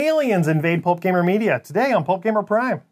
Aliens invade Pulp Gamer Media, today on Pulp Gamer Prime.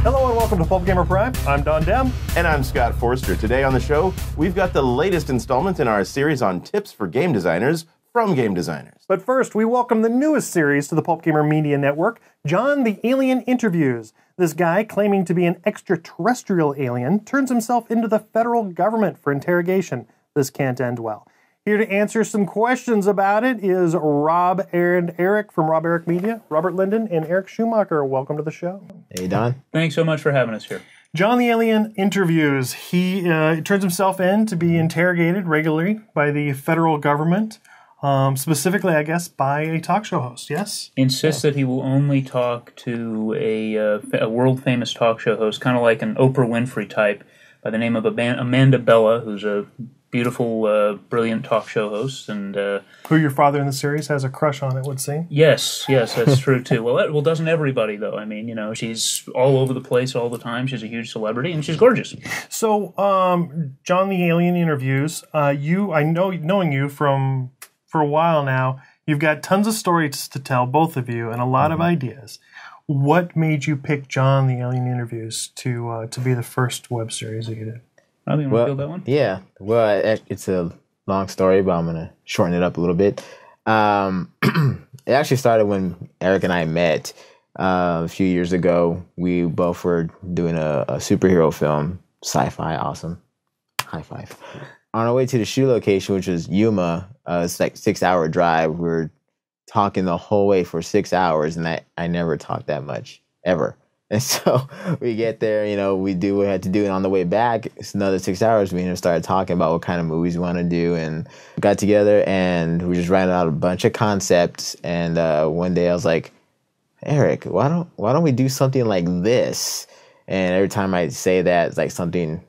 Hello and welcome to Pulp Gamer Prime. I'm Don Dem. And I'm Scott Forster. Today on the show, we've got the latest installment in our series on tips for game designers from game designers. But first, we welcome the newest series to the Pulp Gamer Media Network, Zhon the Alien Interviews. This guy, claiming to be an extraterrestrial alien, turns himself into the federal government for interrogation. This can't end well. Here to answer some questions about it is Rob and Eric from Rob Eric Media, Robert Linden, and Eric Schumacher. Welcome to the show. Hey, Don. Thanks so much for having us here. Zhon the Alien Interviews. He turns himself in to be interrogated regularly by the federal government, specifically, I guess, by a talk show host, yes? Insists that he will only talk to a world-famous talk show host, kind of like an Oprah Winfrey type, by the name of Amanda Bella, who's a beautiful, brilliant talk show host, and who your father in the series has a crush on, it would seem. Yes, that's true too. Well, doesn't everybody though? I mean, she's all over the place all the time. She's a huge celebrity, and she's gorgeous. So, Zhon the Alien Interviews. Knowing you for a while now, you've got tons of stories to tell, both of you, and a lot of ideas. What made you pick Zhon the Alien Interviews to be the first web series that you did? I think you want to build that one? Yeah. Well, it's a long story, but I'm going to shorten it up a little bit. It actually started when Eric and I met a few years ago. We both were doing a superhero film, sci-fi, awesome. High five. On our way to the shoot location, which was Yuma, it's like 6-hour drive. We were talking the whole way for 6 hours, and I never talked that much, ever. And so we get there, we do what we had to do. And on the way back, it's another 6 hours. We started talking about what kind of movies we want to do, and got together and we just ran out a bunch of concepts. And one day I was like, Eric, why don't we do something like this? And every time I say that, it's like something,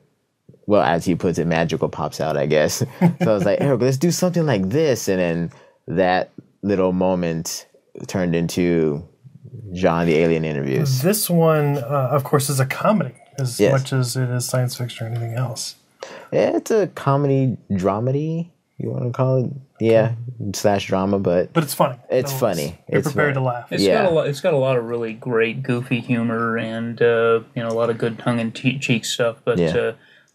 well, as he puts it, magical pops out, I guess. So I was like, Eric, let's do something like this. And then that little moment turned into Zhon the Alien Interviews. This one, of course, is a comedy as much as it is science fiction or anything else. Yeah, it's a comedy dramedy, you want to call it? Yeah, / drama, but it's funny. It's funny. You're prepared to laugh. It's got a lot of really great goofy humor and a lot of good tongue-in-cheek stuff. But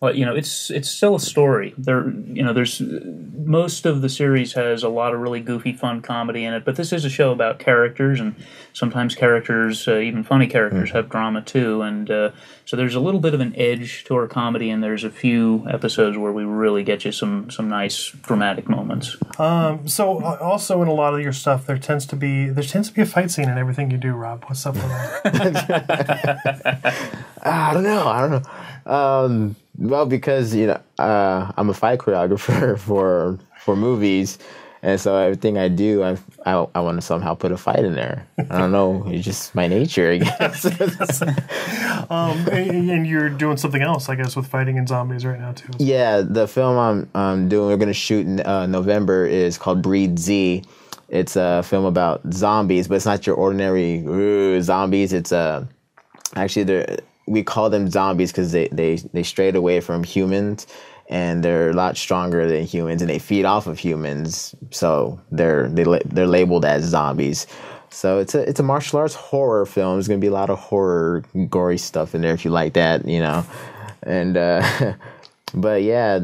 it's still a story. There's most of the series has a lot of really goofy, fun comedy in it. But this is a show about characters, and sometimes characters, even funny characters, have drama too. And so there's a little bit of an edge to our comedy, and there's a few episodes where we really get you some nice dramatic moments. So also in a lot of your stuff, there tends to be a fight scene in everything you do. Rob, what's up with that? I don't know. Well, because I'm a fight choreographer for movies, and so everything I do, I want to somehow put a fight in there. I don't know, it's just my nature, I guess. And you're doing something else, I guess, with fighting and zombies right now too. Yeah, the film I'm doing, we're going to shoot in November, is called Breed Z. It's a film about zombies, but it's not your ordinary zombies. It's actually we call them zombies because they strayed away from humans, and they're a lot stronger than humans, and they feed off of humans, so they're labeled as zombies. So it's a martial arts horror film. There's gonna be a lot of horror, gory stuff in there if you like that, And but yeah,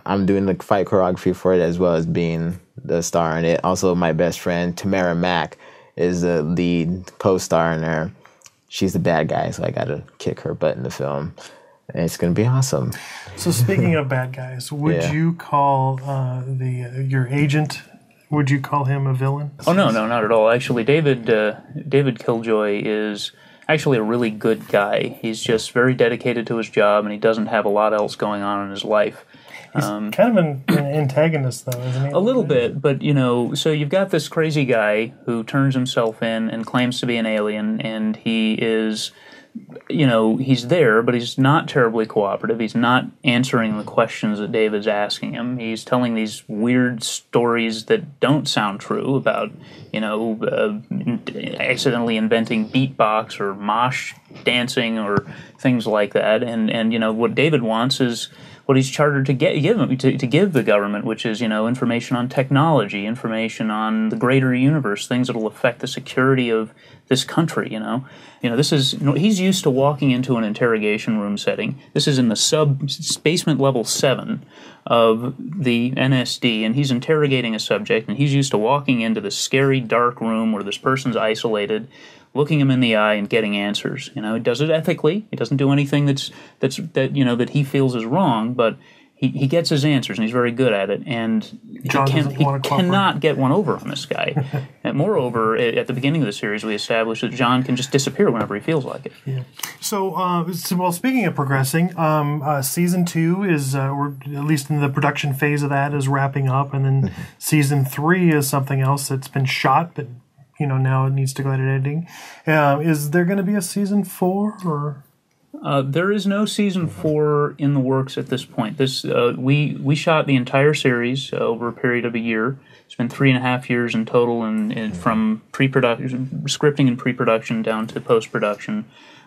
I'm doing the fight choreography for it as well as being the star in it. Also, my best friend Tamara Mack is the lead co-star in there. She's the bad guy, so I got to kick her butt in the film. And it's going to be awesome. So speaking of bad guys, would you call your agent, would you call him a villain? Oh, no, not at all. Actually, David Killjoy is actually a really good guy. He's just very dedicated to his job, and he doesn't have a lot else going on in his life. He's kind of an antagonist, though, isn't he? A little bit, but, so you've got this crazy guy who turns himself in and claims to be an alien, and he is, he's there, but he's not terribly cooperative. He's not answering the questions that David's asking him. He's telling these weird stories that don't sound true about, accidentally inventing beatbox or mosh dancing or things like that. And what David wants is what he's chartered to give the government, which is information on technology, information on the greater universe, things that will affect the security of this country. He's used to walking into an interrogation room setting. This is in the basement level 7 of the NSD, and he's interrogating a subject, and he's used to walking into this scary dark room where this person's isolated, looking him in the eye and getting answers. He does it ethically. He doesn't do anything that he feels is wrong, but he gets his answers, and he's very good at it. And he cannot get one over on this guy. And moreover, at the beginning of the series, we established that Zhon can just disappear whenever he feels like it. Yeah. So, speaking of progressing, season 2 is, we're at least in the production phase of that, is wrapping up, and then season 3 is something else that's been shot, but now it needs to go into editing. Is there going to be a season 4 or? There is no season 4 in the works at this point. We shot the entire series over a period of a year. It's been 3.5 years in total, and from pre-production, scripting and pre-production down to post-production.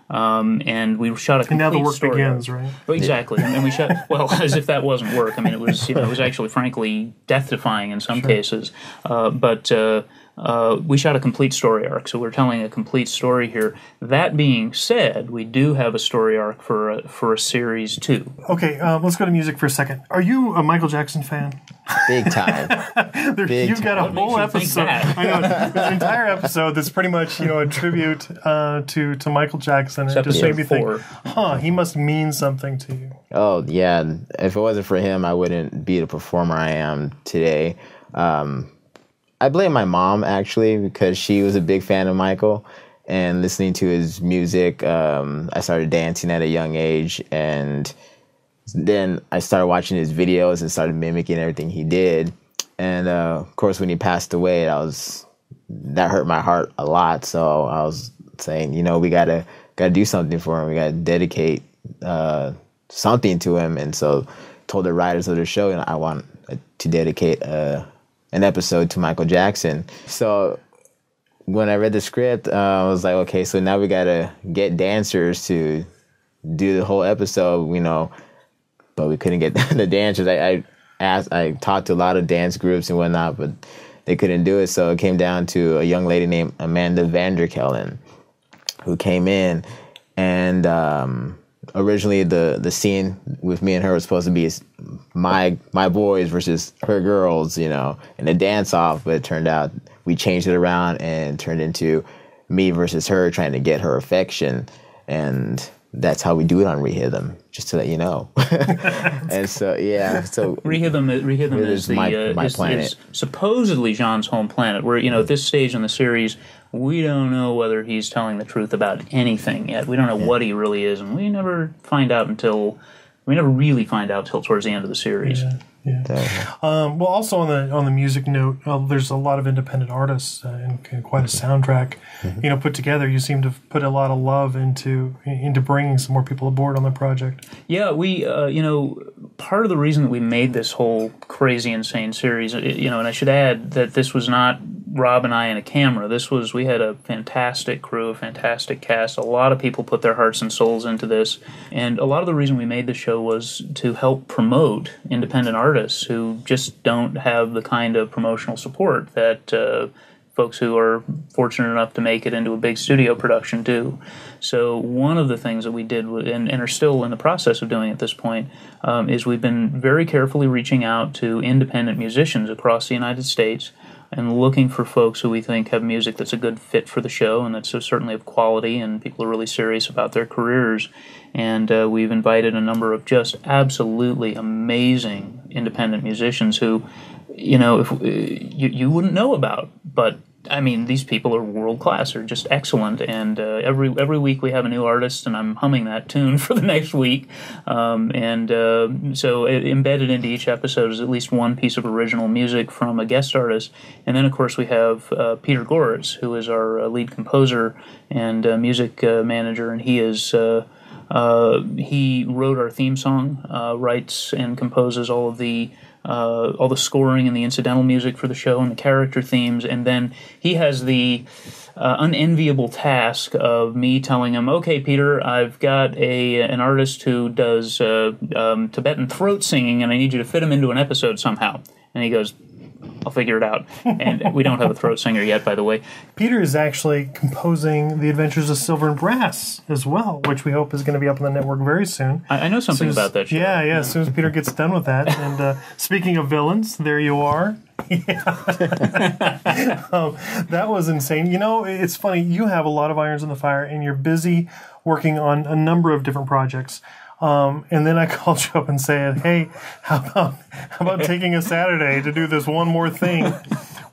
And we shot a complete story. And now the work begins, right? Well, exactly. And we shot, as if that wasn't work. I mean, it was actually, frankly, death-defying in some cases. But we shot a complete story arc, so we're telling a complete story here. That being said, we do have a story arc for a series 2. Okay, let's go to music for a second. Are you a Michael Jackson fan? Big time. You've got a whole episode. I know, there's an entire episode that's pretty much a tribute to Michael Jackson. It just made me think, he must mean something to you. Oh yeah, if it wasn't for him, I wouldn't be the performer I am today. I blame my mom, actually, because she was a big fan of Michael, and listening to his music, I started dancing at a young age, and then I started watching his videos and started mimicking everything he did. And of course, when he passed away, that hurt my heart a lot. So I was saying, we gotta do something for him. We gotta dedicate something to him. And so told the writers of the show, I want to dedicate an episode to Michael Jackson. So when I read the script, I was like, okay, so now we gotta get dancers to do the whole episode, but we couldn't get the dancers. I talked to a lot of dance groups and whatnot, but they couldn't do it. So it came down to a young lady named Amanda Vanderkellen, who came in, and originally the scene with me and her was supposed to be my boys versus her girls, in a dance off, but it turned out we changed it around and turned into me versus her trying to get her affection, and that's how we do it on Rhythm, just to let you know. And so Rhythm is my planet. Is supposedly Zhon's home planet, where at this stage in the series, we don't know whether he's telling the truth about anything yet. We don't know what he really is, and we never really find out until towards the end of the series. Yeah. Well, also on the music note, there's a lot of independent artists and quite a soundtrack, put together. You seem to put a lot of love into bringing some more people aboard on the project. Yeah, we part of the reason that we made this whole crazy, insane series, and I should add that this was not Rob and I and a camera. We had a fantastic crew, a fantastic cast. A lot of people put their hearts and souls into this, and a lot of the reason we made the show was to help promote independent artists who just don't have the kind of promotional support that folks who are fortunate enough to make it into a big studio production do. So one of the things that we did, and are still in the process of doing at this point, is we've been very carefully reaching out to independent musicians across the United States and looking for folks who we think have music that's a good fit for the show and that's certainly of quality, and people are really serious about their careers. And we've invited a number of just absolutely amazing independent musicians who, if you wouldn't know about, but I mean, these people are world class. They're just excellent, and every week we have a new artist, and I'm humming that tune for the next week. So embedded into each episode is at least one piece of original music from a guest artist, and then of course we have Peter Goritz, who is our lead composer and music manager, and he is he wrote our theme song, writes and composes all the scoring and the incidental music for the show and the character themes, and then he has the unenviable task of me telling him, okay, Peter, I've got an artist who does Tibetan throat singing, and I need you to fit him into an episode somehow. And he goes, I'll figure it out. And we don't have a throat singer yet, by the way. Peter is actually composing The Adventures of Silver and Brass as well, which we hope is going to be up on the network very soon. I know something about that show. Yeah, as soon as Peter gets done with that. And speaking of villains, there you are. That was insane. You know, it's funny. You have a lot of irons in the fire, and you're busy working on a number of different projects. And then I called you up and said, hey, how about taking a Saturday to do this one more thing?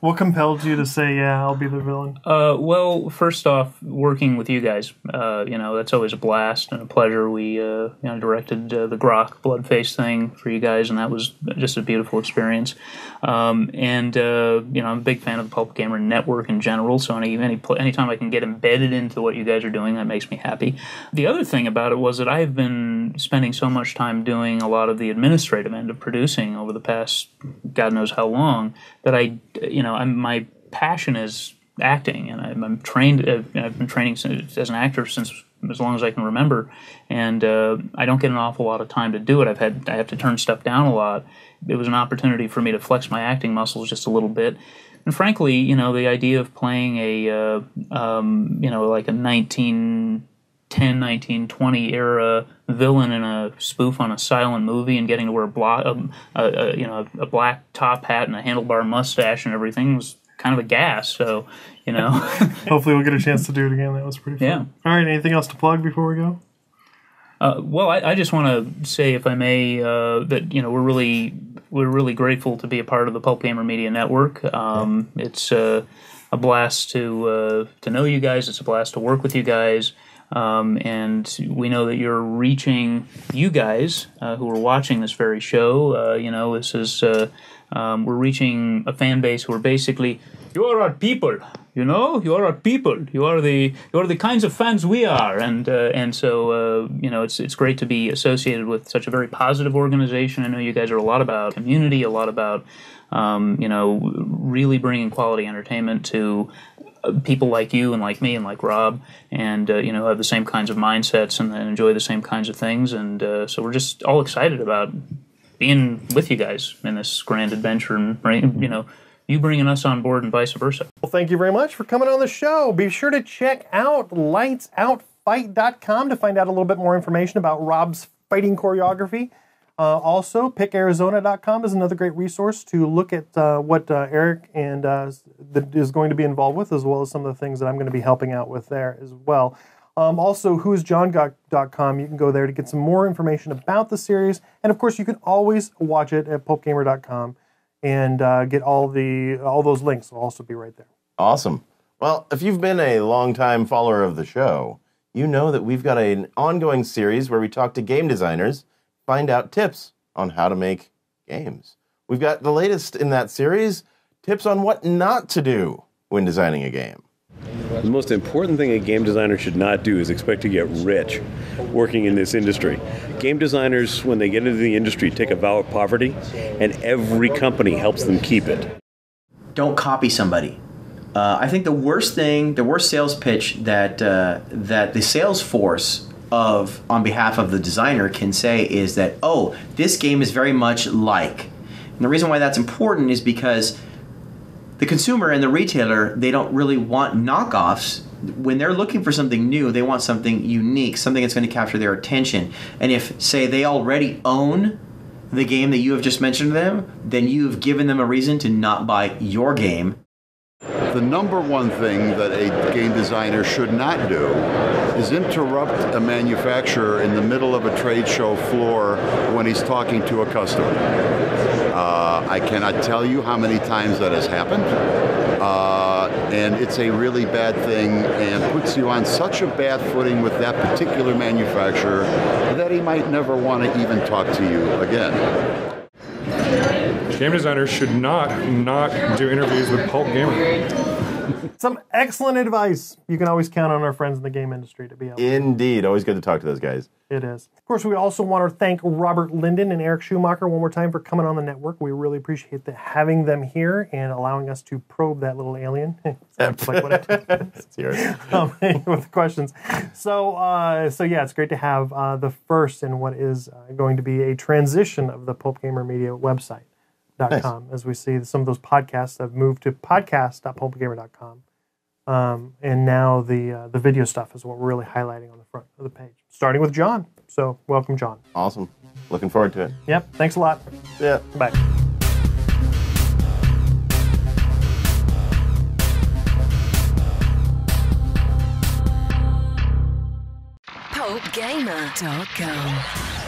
What compelled you to say, yeah, I'll be the villain? Well, first off, working with you guys, that's always a blast and a pleasure. We directed the Grok Bloodface thing for you guys, and that was just a beautiful experience. I'm a big fan of the Pulp Gamer Network in general, so anytime I can get embedded into what you guys are doing, that makes me happy. The other thing about it was that I have been spending so much time doing a lot of the administrative end of producing over the past God knows how long that my passion is acting, and I'm trained. I've been training as an actor since as long as I can remember, and I don't get an awful lot of time to do it. I have to turn stuff down a lot. It was an opportunity for me to flex my acting muscles just a little bit, and frankly, the idea of playing like a 1920 era villain in a spoof on a silent movie and getting to wear a black top hat and a handlebar mustache and everything was kind of a gas. So, Hopefully we'll get a chance to do it again. That was pretty fun. Yeah. All right. Anything else to plug before we go? Well, I just want to say, if I may, that we're really grateful to be a part of the Pulp Gamer Media Network. It's a blast to know you guys. It's a blast to work with you guys. And we know that you're reaching you guys who are watching this very show. This is we're reaching a fan base who are basically, you are our people. You are our people. You are the kinds of fans we are, and so it's great to be associated with such a very positive organization. I know you guys are a lot about community, a lot about really bringing quality entertainment to people like you and like me and like Rob, and have the same kinds of mindsets and enjoy the same kinds of things, and so we're just all excited about being with you guys in this grand adventure, and you bringing us on board and vice versa. Well, thank you very much for coming on the show. Be sure to check out lightsoutfight.com to find out a little bit more information about Rob's fighting choreography. Also, pickarizona.com is another great resource to look at what Eric and is going to be involved with, as well as some of the things that I'm going to be helping out with there as well. Also, whoisjohn.com. You can go there to get some more information about the series. And, of course, you can always watch it at pulpgamer.com and get all those links will also be right there. Awesome. Well, if you've been a long-time follower of the show, you know that we've got an ongoing series where we talk to game designers, find out tips on how to make games. We've got the latest in that series, tips on what not to do when designing a game. The most important thing a game designer should not do is expect to get rich working in this industry. Game designers, when they get into the industry, take a vow of poverty, and every company helps them keep it. Don't copy somebody. I think the worst sales pitch that the sales force on behalf of the designer can say is that, oh, this game is very much like. And the reason why that's important is because the consumer and the retailer, they don't really want knockoffs. When they're looking for something new, they want something unique, something that's going to capture their attention. And if, say, they already own the game that you have just mentioned to them, then you've given them a reason to not buy your game. The number one thing that a game designer should not do is interrupt a manufacturer in the middle of a trade show floor when he's talking to a customer. I cannot tell you how many times that has happened, and it's a really bad thing and puts you on such a bad footing with that particular manufacturer that he might never want to even talk to you again. Game designers should not do interviews with Pulp Gamer. Some excellent advice. You can always count on our friends in the game industry to be able to. Indeed. Always good to talk to those guys. It is. Of course, we also want to thank Robert Linden and Eric Schumacher one more time for coming on the network. We really appreciate having them here and allowing us to probe that little alien. Sounds like what I did. With the questions. So yeah, it's great to have the first in what is going to be a transition of the Pulp Gamer Media website. Nice. As we see some of those podcasts have moved to podcast.pulpgamer.com. And now the video stuff is what we're really highlighting on the front of the page, starting with Zhon. So welcome, Zhon. Awesome. Looking forward to it. Yep. Thanks a lot. Yeah. Bye. PulpGamer.com